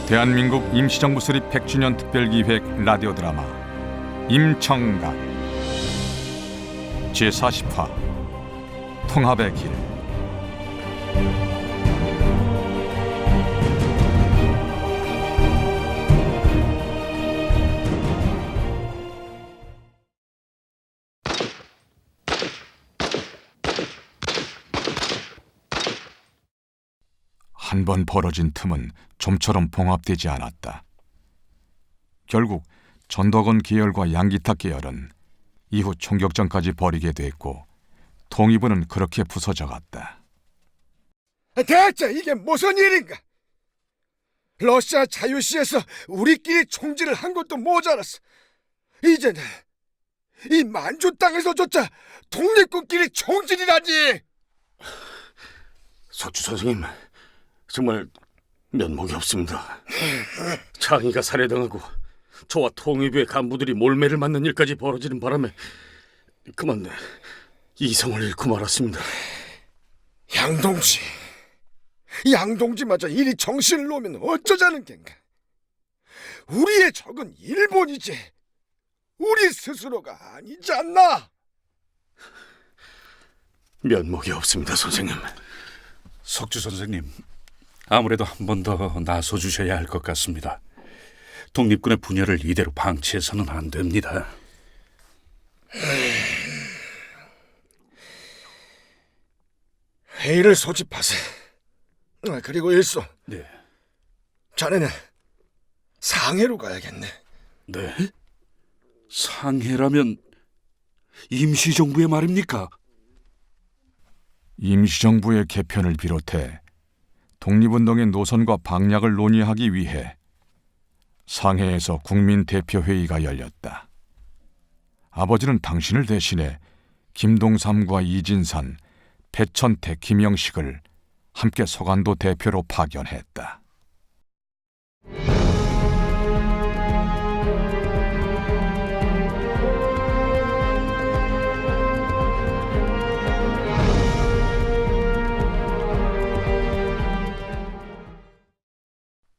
대한민국 임시정부 수립 100주년 특별기획 라디오 드라마 임청각 제40화 통합의 길. 한 번 벌어진 틈은 좀처럼 봉합되지 않았다. 결국 전덕원 계열과 양기탁 계열은 이후 총격전까지 벌이게 됐고 통일부는 그렇게 부서져갔다. 대체 이게 무슨 일인가? 러시아 자유시에서 우리끼리 총질을 한 것도 모자랐어. 이제는 이 만주 땅에서조차 독립군끼리 총질이라니. 석주 선생님, 정말 면목이 없습니다. 창희가 살해당하고 저와 통일부의 간부들이 몰매를 맞는 일까지 벌어지는 바람에 그만 이성을 잃고 말았습니다. 양동지마저 이리 정신을 놓으면 어쩌자는 겐가? 우리의 적은 일본이지 우리 스스로가 아니지 않나? 면목이 없습니다, 선생님. 석주 선생님, 아무래도 한 번 더 나서 주셔야 할 것 같습니다. 독립군의 분열을 이대로 방치해서는 안 됩니다. 회의를 소집하세. 그리고 일소. 네. 자네는 상해로 가야겠네. 네? 상해라면 임시정부의 말입니까? 임시정부의 개편을 비롯해 독립운동의 노선과 방향을 논의하기 위해 상해에서 국민대표회의가 열렸다. 아버지는 당신을 대신해 김동삼과 이진산, 배천택, 김영식을 함께 서간도 대표로 파견했다.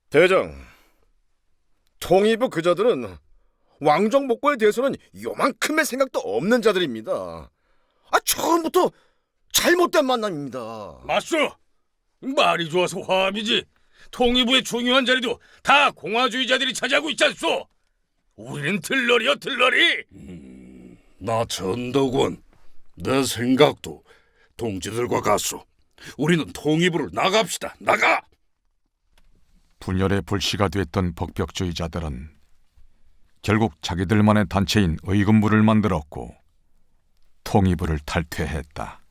대장, 통일부 그자들은 왕정복고에 대해서는 요만큼의 생각도 없는 자들입니다. 처음부터 잘못된 만남입니다. 맞소! 말이 좋아서 화합이지. 통일부의 중요한 자리도 다 공화주의자들이 차지하고 있지 않소? 우리는 들러리요, 들러리! 나 전덕원, 내 생각도 동지들과 같소. 우리는 통일부를 나갑시다. 나가! 분열의 불씨가 됐던 복벽주의자들은 결국 자기들만의 단체인 의금부를 만들었고 통일부를 탈퇴했다.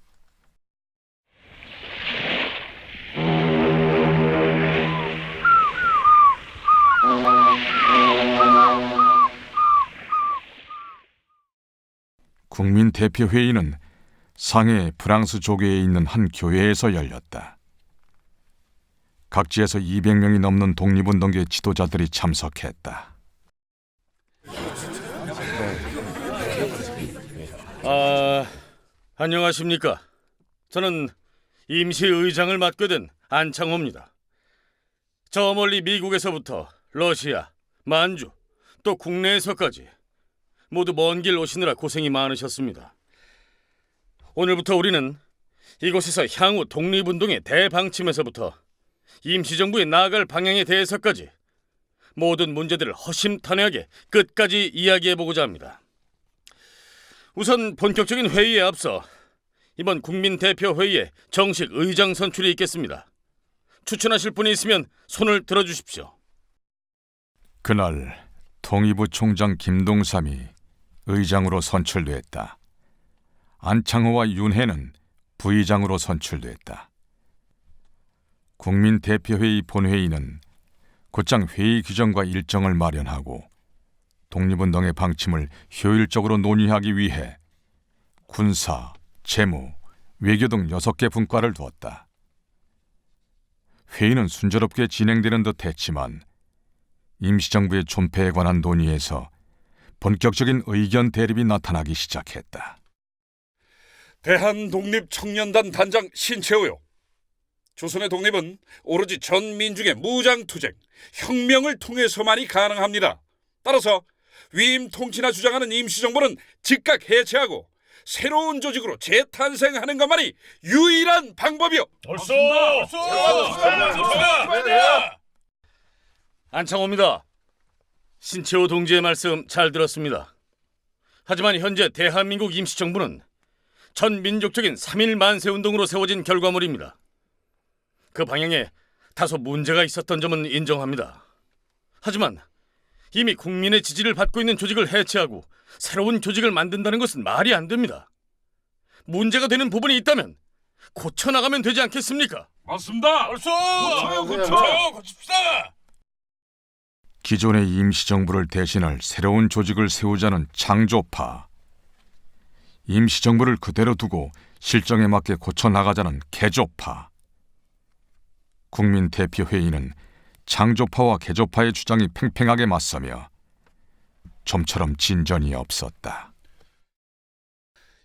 국민대표회의는 상해 프랑스 조계에 있는 한 교회에서 열렸다. 각지에서 200명이 넘는 독립운동계 지도자들이 참석했다. 안녕하십니까. 저는 임시의장을 맡게 된 안창호입니다. 저 멀리 미국에서부터 러시아, 만주, 또 국내에서까지 모두 먼 길 오시느라 고생이 많으셨습니다. 오늘부터 우리는 이곳에서 향후 독립운동의 대방침에서부터 임시정부에 나아갈 방향에 대해서까지 모든 문제들을 허심탄회하게 끝까지 이야기해보고자 합니다. 우선 본격적인 회의에 앞서 이번 국민대표회의에 정식 의장 선출이 있겠습니다. 추천하실 분이 있으면 손을 들어주십시오. 그날 통일부 총장 김동삼이 의장으로 선출됐다. 안창호와 윤회는 부의장으로 선출됐다. 국민대표회의 본회의는 곧장 회의 규정과 일정을 마련하고 독립운동의 방침을 효율적으로 논의하기 위해 군사, 재무, 외교 등 6개 분과를 두었다. 회의는 순조롭게 진행되는 듯 했지만 임시정부의 존폐에 관한 논의에서 본격적인 의견 대립이 나타나기 시작했다. 대한독립청년단 단장 신채호요. 조선의 독립은 오로지 전 민중의 무장투쟁, 혁명을 통해서만이 가능합니다. 따라서 위임 통치나 주장하는 임시정부는 즉각 해체하고 새로운 조직으로 재탄생하는 것만이 유일한 방법이요. 벌써 안창호입니다. 신채호 동지의 말씀 잘 들었습니다. 하지만 현재 대한민국 임시정부는 전 민족적인 3.1 만세운동으로 세워진 결과물입니다. 그 방향에 다소 문제가 있었던 점은 인정합니다. 하지만 이미 국민의 지지를 받고 있는 조직을 해체하고 새로운 조직을 만든다는 것은 말이 안 됩니다. 문제가 되는 부분이 있다면 고쳐나가면 되지 않겠습니까? 맞습니다. 고칩시다. 기존의 임시정부를 대신할 새로운 조직을 세우자는 창조파, 임시정부를 그대로 두고 실정에 맞게 고쳐나가자는 개조파, 국민대표회의는 창조파와 개조파의 주장이 팽팽하게 맞서며 좀처럼 진전이 없었다.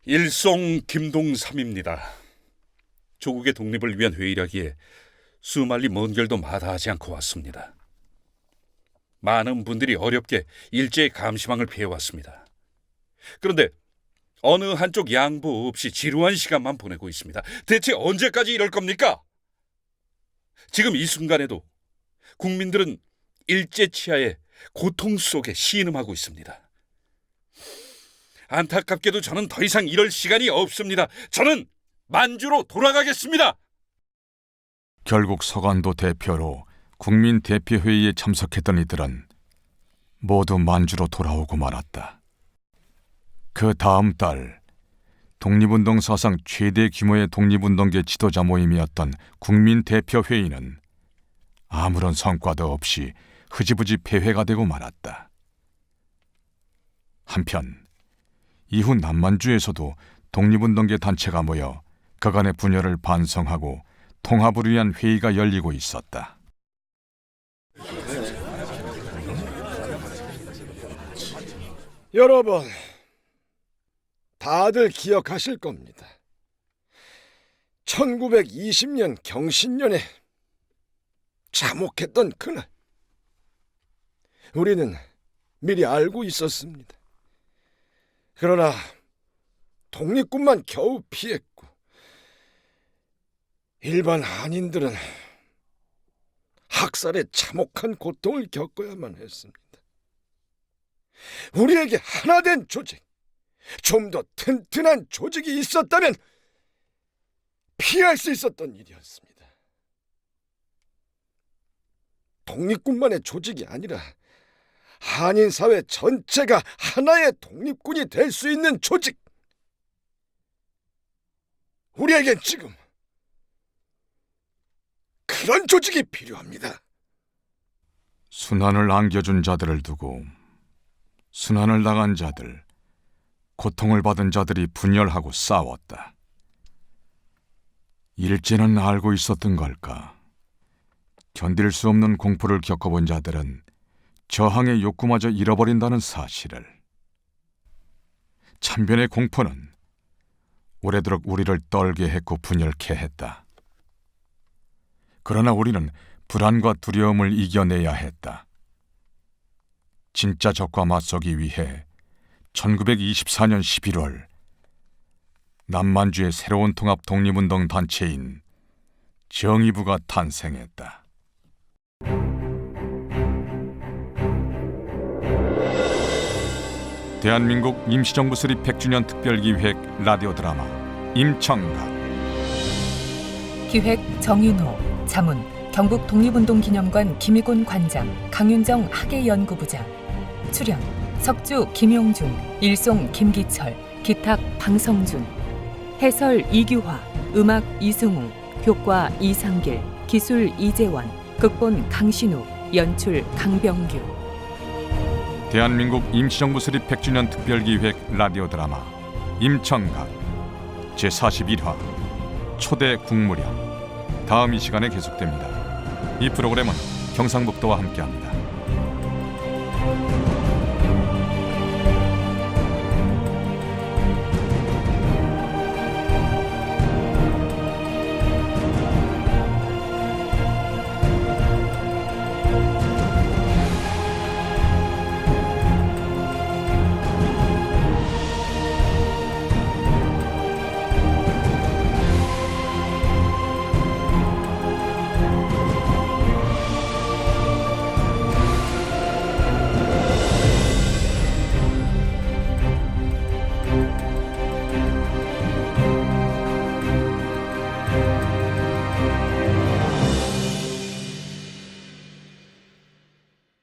일송 김동삼입니다. 조국의 독립을 위한 회의라기에 수말리 먼 길도 마다하지 않고 왔습니다. 많은 분들이 어렵게 일제의 감시망을 피해왔습니다. 그런데 어느 한쪽 양보 없이 지루한 시간만 보내고 있습니다. 대체 언제까지 이럴 겁니까? 지금 이 순간에도 국민들은 일제 치하의 고통 속에 신음하고 있습니다. 안타깝게도 저는 더 이상 이럴 시간이 없습니다. 저는 만주로 돌아가겠습니다. 결국 서간도 대표로 국민대표회의에 참석했던 이들은 모두 만주로 돌아오고 말았다. 그 다음 달 독립운동 사상 최대 규모의 독립운동계 지도자 모임이었던 국민대표회의는 아무런 성과도 없이 흐지부지 폐회가 되고 말았다. 한편 이후 남만주에서도 독립운동계 단체가 모여 그간의 분열을 반성하고 통합을 위한 회의가 열리고 있었다. 여러분, 다들 기억하실 겁니다. 1920년 경신년에 잠혹했던 그날, 우리는 미리 알고 있었습니다. 그러나 독립군만 겨우 피했고 일반 한인들은 학살의 참혹한 고통을 겪어야만 했습니다. 우리에게 하나된 조직, 좀 더 튼튼한 조직이 있었다면 피할 수 있었던 일이었습니다. 독립군만의 조직이 아니라 한인 사회 전체가 하나의 독립군이 될 수 있는 조직. 우리에겐 지금 그런 조직이 필요합니다. 순환을 안겨준 자들을 두고 순환을 당한 자들, 고통을 받은 자들이 분열하고 싸웠다. 일제는 알고 있었던 걸까? 견딜 수 없는 공포를 겪어본 자들은 저항의 욕구마저 잃어버린다는 사실을. 참변의 공포는 오래도록 우리를 떨게 했고 분열케 했다. 그러나 우리는 불안과 두려움을 이겨내야 했다. 진짜 적과 맞서기 위해 1924년 11월 남만주의 새로운 통합 독립운동 단체인 정의부가 탄생했다. 대한민국 임시정부 수립 100주년 특별기획 라디오 드라마 임청각. 기획 정윤호, 자문 경북 독립운동기념관 김희곤 관장, 강윤정 학예연구부장. 출연 석주 김용준, 일송 김기철, 기탁 방성준. 해설 이규화, 음악 이승우, 효과 이상길, 기술 이재원, 극본 강신우, 연출 강병규. 대한민국 임시정부 수립 100주년 특별기획 라디오 드라마 임청각 제41화 초대 국무령, 다음 이 시간에 계속됩니다. 이 프로그램은 경상북도와 함께합니다.